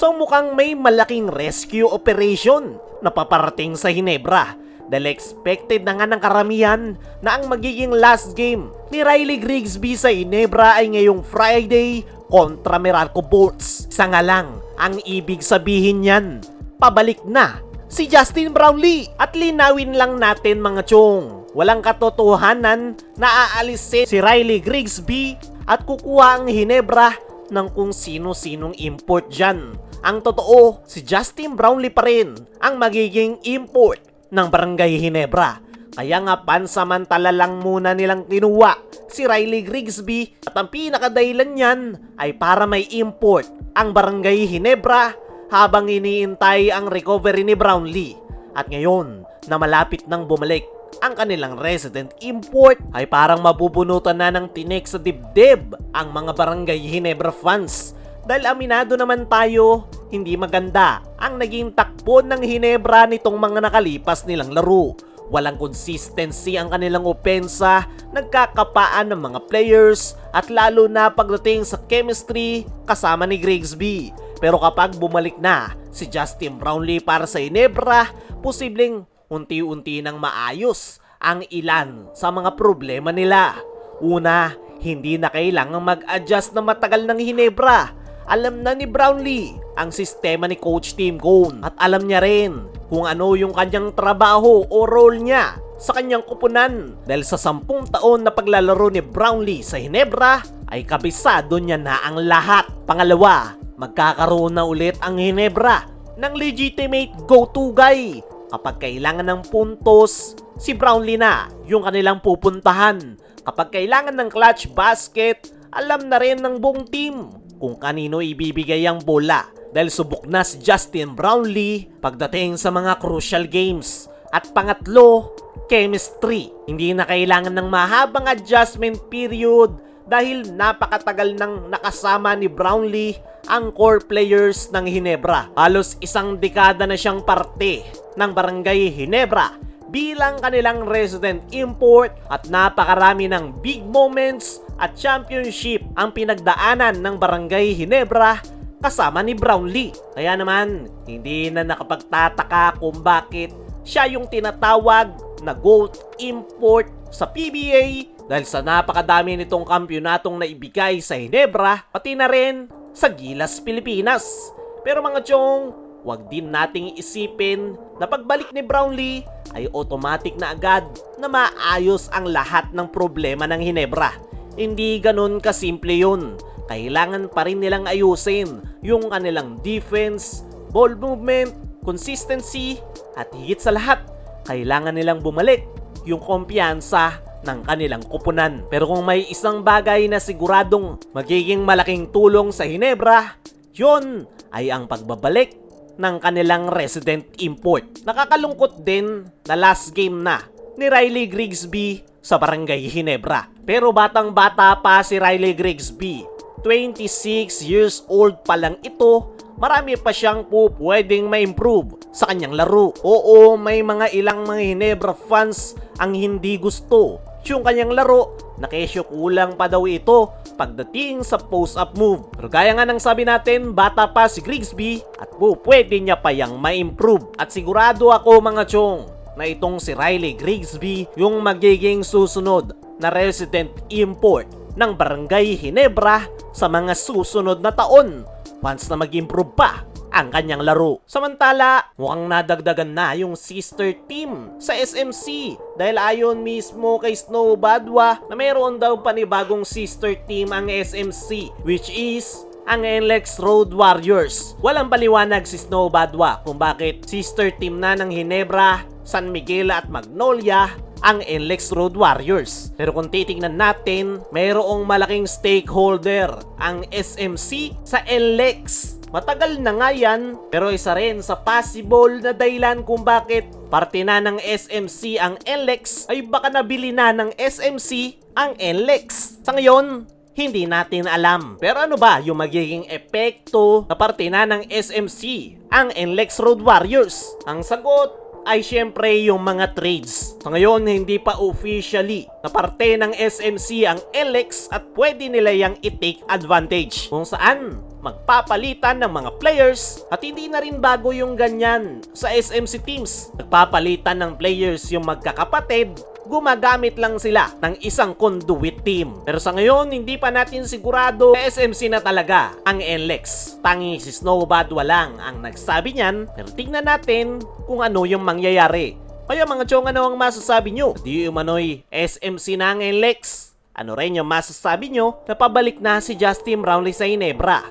So mukhang may malaking rescue operation na paparating sa Hinebra dahil expected na nga ng karamihan na ang magiging last game ni Riley Grigsby sa Hinebra ay ngayong Friday kontra Meralco Bolts. Isa nga lang ang ibig sabihin niyan, pabalik na si Justin Brownlee. At linawin lang natin mga chong, walang katotohanan na aalisin si Riley Grigsby at kukuha ang Hinebra ng kung sino-sinong import dyan. Ang totoo, si Justin Brownlee pa rin ang magiging import ng Barangay Hinebra. Kaya nga pansamantala lang muna nilang kinuha si Riley Grigsby at ang pinakadahilan niyan ay para may import ang Barangay Hinebra habang iniintay ang recovery ni Brownlee. At ngayon na malapit nang bumalik ang kanilang resident import ay parang mabubunutan na ng tinik sa dibdib ang mga Barangay Hinebra fans. Dahil aminado naman tayo, hindi maganda ang naging takbo ng Hinebra nitong mga nakalipas nilang laro. Walang consistency ang kanilang opensa, nagkakapaan ng mga players at lalo na pagdating sa chemistry kasama ni Grigsby. Pero kapag bumalik na si Justin Brownlee para sa Hinebra, posibleng unti-unti nang maayos ang ilan sa mga problema nila. Una, hindi na kailangang mag-adjust na matagal ng Hinebra. Alam na ni Brownlee ang sistema ni Coach Tim Cone at alam niya rin kung ano yung kanyang trabaho o role niya sa kanyang kupunan. Dahil sa 10 taon na paglalaro ni Brownlee sa Hinebra ay kabisado niya na ang lahat. Pangalawa, magkakaroon na ulit ang Hinebra ng legitimate go-to guy. Kapag kailangan ng puntos, si Brownlee na yung kanilang pupuntahan. Kapag kailangan ng clutch basket, alam na rin ng buong team kung kanino ibibigay ang bola. Dahil subok na si Justin Brownlee pagdating sa mga crucial games. At pangatlo, chemistry. Hindi na kailangan ng mahabang adjustment period dahil napakatagal nang nakasama ni Brownlee ang core players ng Hinebra. Halos isang dekada na siyang parte ng Barangay Hinebra bilang kanilang resident import at napakarami ng big moments at championship ang pinagdaanan ng Barangay Hinebra kasama ni Brownlee. Kaya naman, hindi na nakapagtataka kung bakit siya yung tinatawag na GOAT import sa PBA dahil sa napakadami nitong kampyonatong naibigay sa Hinebra pati na rin sa Gilas, Pilipinas. Pero mga chong, wag din nating isipin na pagbalik ni Brownlee ay automatic na agad na maayos ang lahat ng problema ng Hinebra. Hindi ganun kasimple yun. Kailangan pa rin nilang ayusin yung kanilang defense, ball movement, consistency at higit sa lahat, kailangan nilang bumalik yung kumpiyansa ng kanilang kupunan. Pero kung may isang bagay na siguradong magiging malaking tulong sa Hinebra, yun ay ang pagbabalik ng kanilang resident import. Nakakalungkot din na last game na ni Riley Grigsby sa Barangay Hinebra. Pero batang-bata pa si Riley Grigsby. 26 years old pa lang ito, marami pa siyang pwedeng ma-improve sa kanyang laro. Oo, may mga ilang mga Hinebra fans ang hindi gusto yung kanyang laro, na kesyo kulang pa daw ito pagdating sa post-up move. Pero gaya nga ng sabi natin, bata pa si Grigsby at pwede niya pa yang ma-improve. At sigurado ako mga chong na itong si Riley Grigsby yung magiging susunod na resident import ng Barangay Hinebra sa mga susunod na taon once na mag-improve pa ang kanyang laro. Samantala, mukhang nadagdagan na yung sister team sa SMC dahil ayon mismo kay Snow Badwa na mayroon daw panibagong sister team ang SMC, which is ang NLEX Road Warriors. Walang paliwanag si Snow Badwa kung bakit sister team na ng Hinebra, San Miguel at Magnolia ang NLEX Road Warriors. Pero kung titingnan natin, mayroong malaking stakeholder ang SMC sa NLEX. Matagal na nga yan, pero isa rin sa possible na dahilan kung bakit parte na ng SMC ang NLEX ay baka nabili na ng SMC ang NLEX. Sa ngayon, hindi natin alam. Pero ano ba yung magiging epekto na parte na ng SMC ang NLEX Road Warriors? Ang sagot ay syempre yung mga trades. Sa ngayon, hindi pa officially na parte ng SMC ang NLEX at pwede nila yang i-take advantage. Kung saan magpapalitan ng mga players at hindi na rin bago yung ganyan sa SMC teams. Nagpapalitan ng players yung magkakapatid, gumagamit lang sila ng isang conduit team. Pero sa ngayon, hindi pa natin sigurado SMC na talaga ang NLEX. Tangi si Snowbad walang ang nagsabi niyan, pero tingnan natin kung ano yung mangyayari. Kaya mga chong, ano ang masasabi nyo? Di umano'y SMC na ang NLEX? Ano rin yung masasabi nyo na pabalik na si Justin Brownlee sa Ginebra?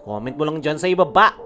I-comment mo lang dyan sa ibaba.